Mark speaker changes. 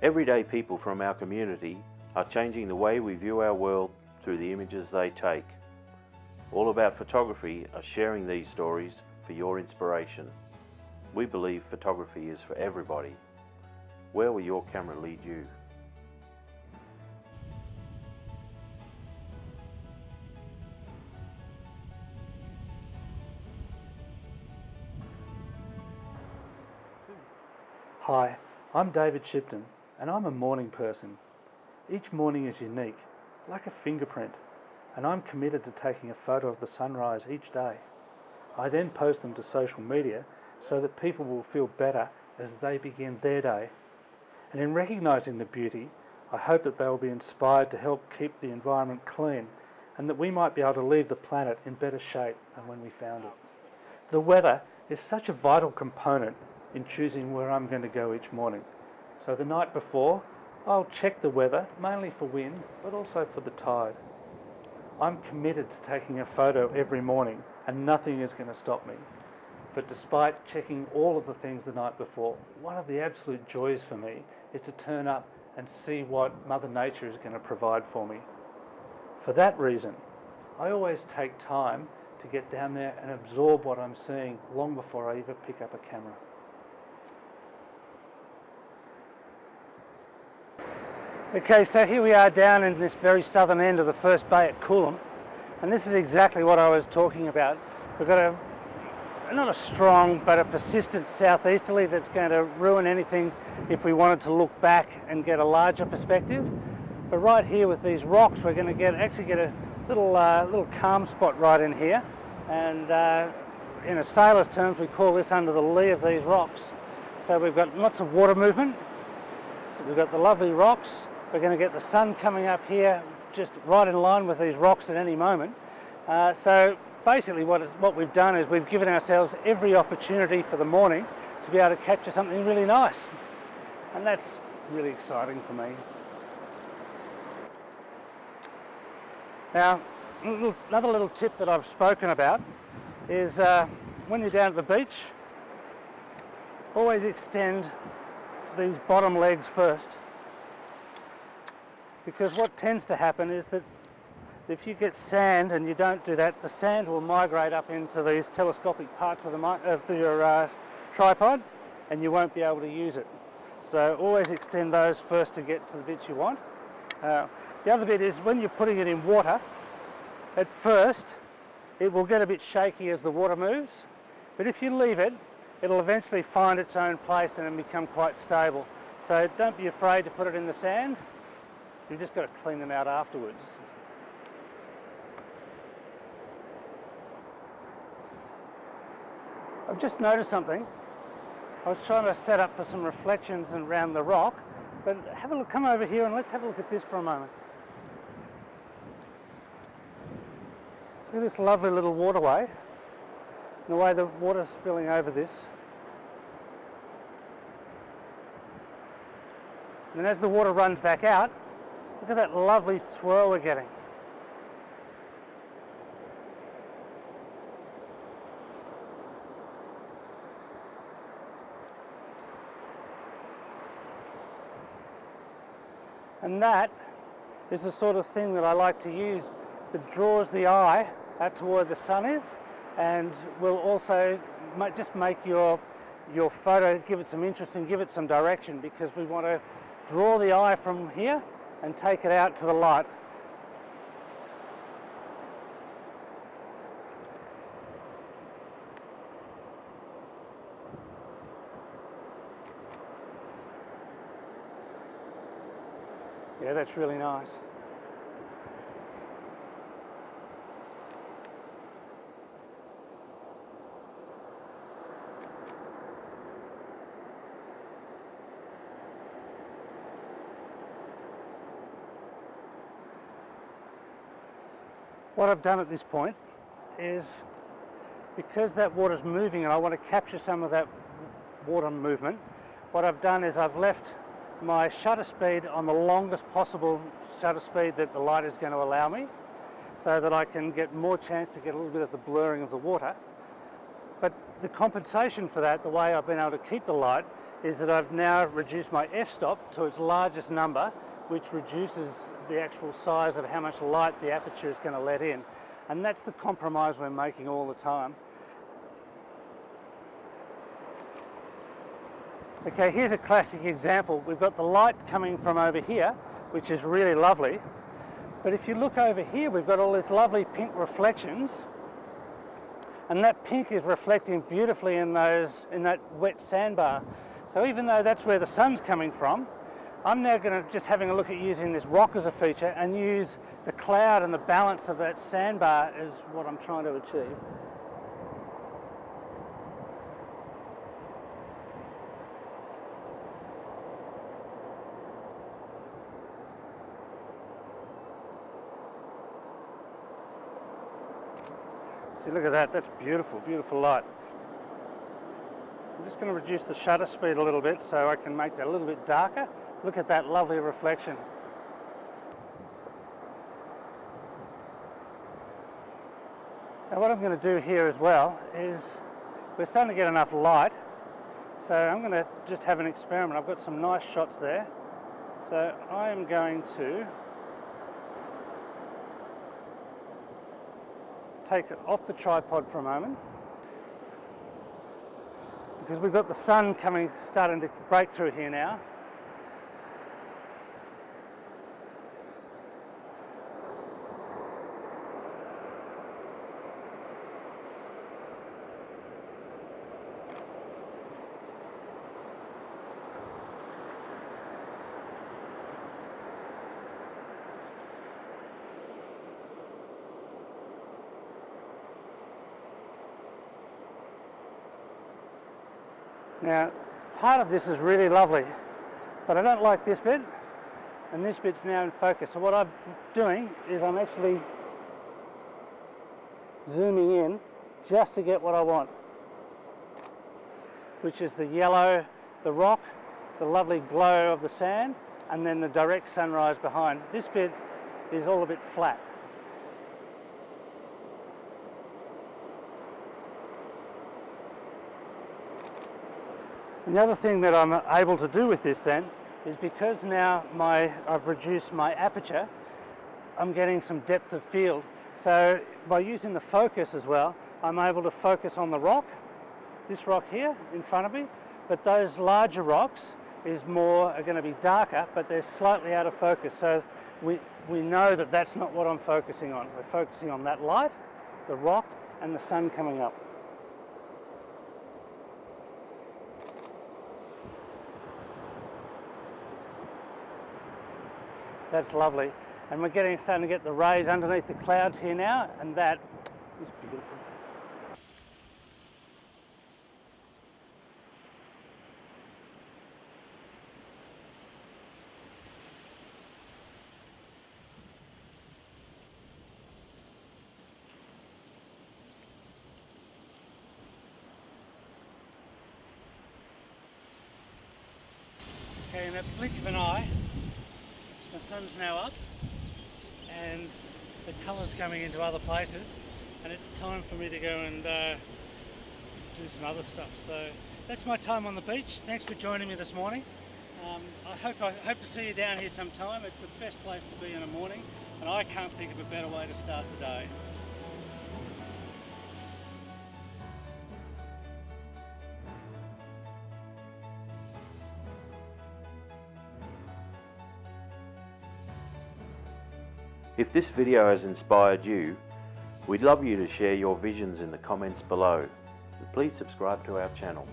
Speaker 1: Everyday people from our community are changing the way we view our world through the images they take. All About Photography are sharing these stories for your inspiration. We believe photography is for everybody. Where will your camera lead you?
Speaker 2: Hi, I'm David Shipton and I'm a morning person. Each morning is unique, like a fingerprint, and I'm committed to taking a photo of the sunrise each day. I then post them to social media so that people will feel better as they begin their day. And in recognising the beauty, I hope that they will be inspired to help keep the environment clean and that we might be able to leave the planet in better shape than when we found it. The weather is such a vital component in choosing where I'm going to go each morning. So the night before, I'll check the weather, mainly for wind, but also for the tide. I'm committed to taking a photo every morning and nothing is going to stop me. But despite checking all of the things the night before, one of the absolute joys for me is to turn up and see what Mother Nature is going to provide for me. For that reason, I always take time to get down there and absorb what I'm seeing long before I even pick up a camera. Okay, so here we are down in this very southern end of the first bay at Coolum, and this is exactly what I was talking about. We've got not a strong but a persistent southeasterly that's going to ruin anything if we wanted to look back and get a larger perspective. But right here with these rocks, we're going to actually get a little calm spot right in here, and in a sailor's terms we call this under the lee of these rocks. So we've got lots of water movement, so we've got the lovely rocks. We're going to get the sun coming up here just right in line with these rocks at any moment. So basically what we've done is we've given ourselves every opportunity for the morning to be able to capture something really nice. And that's really exciting for me. Now, another little tip that I've spoken about is when you're down at the beach, always extend these bottom legs first. Because what tends to happen is that if you get sand and you don't do that, the sand will migrate up into these telescopic parts of your tripod and you won't be able to use it. So always extend those first to get to the bits you want. The other bit is when you're putting it in water, at first it will get a bit shaky as the water moves, but if you leave it, it'll eventually find its own place and then become quite stable. So don't be afraid to put it in the sand. You've just got to clean them out afterwards. I've just noticed something. I was trying to set up for some reflections around the rock, but have a look, come over here and let's have a look at this for a moment. Look at this lovely little waterway, and the way the water's spilling over this. And then as the water runs back out, look at that lovely swirl we're getting. And that is the sort of thing that I like to use that draws the eye out to where the sun is and will also just make your photo, give it some interest and give it some direction, because we want to draw the eye from here and take it out to the light. Yeah, that's really nice. What I've done at this point is, because that water's moving and I want to capture some of that water movement, what I've done is I've left my shutter speed on the longest possible shutter speed that the light is going to allow me, so that I can get more chance to get a little bit of the blurring of the water. But the compensation for that, the way I've been able to keep the light, is that I've now reduced my f-stop to its largest number, which reduces the actual size of how much light the aperture is going to let in. And that's the compromise we're making all the time. Okay, here's a classic example. We've got the light coming from over here, which is really lovely. But if you look over here, we've got all these lovely pink reflections. And that pink is reflecting beautifully in that wet sandbar. So even though that's where the sun's coming from, I'm now going to just having a look at using this rock as a feature and use the cloud and the balance of that sandbar as what I'm trying to achieve. See, look at that, that's beautiful, beautiful light. I'm just going to reduce the shutter speed a little bit so I can make that a little bit darker. Look at that lovely reflection. Now what I'm going to do here as well is, we're starting to get enough light, so I'm going to just have an experiment. I've got some nice shots there, so I am going to take it off the tripod for a moment, because we've got the sun starting to break through here now. Now, part of this is really lovely, but I don't like this bit, and this bit's now in focus. So what I'm doing is I'm actually zooming in just to get what I want, which is the yellow, the rock, the lovely glow of the sand, and then the direct sunrise behind. This bit is all a bit flat. And the other thing that I'm able to do with this then is, because now I've reduced my aperture, I'm getting some depth of field. So by using the focus as well, I'm able to focus on the rock, this rock here in front of me, but those larger rocks are going to be darker, but they're slightly out of focus. So we know that that's not what I'm focusing on. We're focusing on that light, the rock, and the sun coming up. That's lovely. And we're starting to get the rays underneath the clouds here now, and that is beautiful. Okay, in a blink of an eye, the sun's now up and the colour's coming into other places, and it's time for me to go and do some other stuff. So that's my time on the beach. Thanks for joining me this morning. I hope to see you down here sometime. It's the best place to be in a morning, and I can't think of a better way to start the day.
Speaker 1: If this video has inspired you, we'd love you to share your visions in the comments below. And please subscribe to our channel.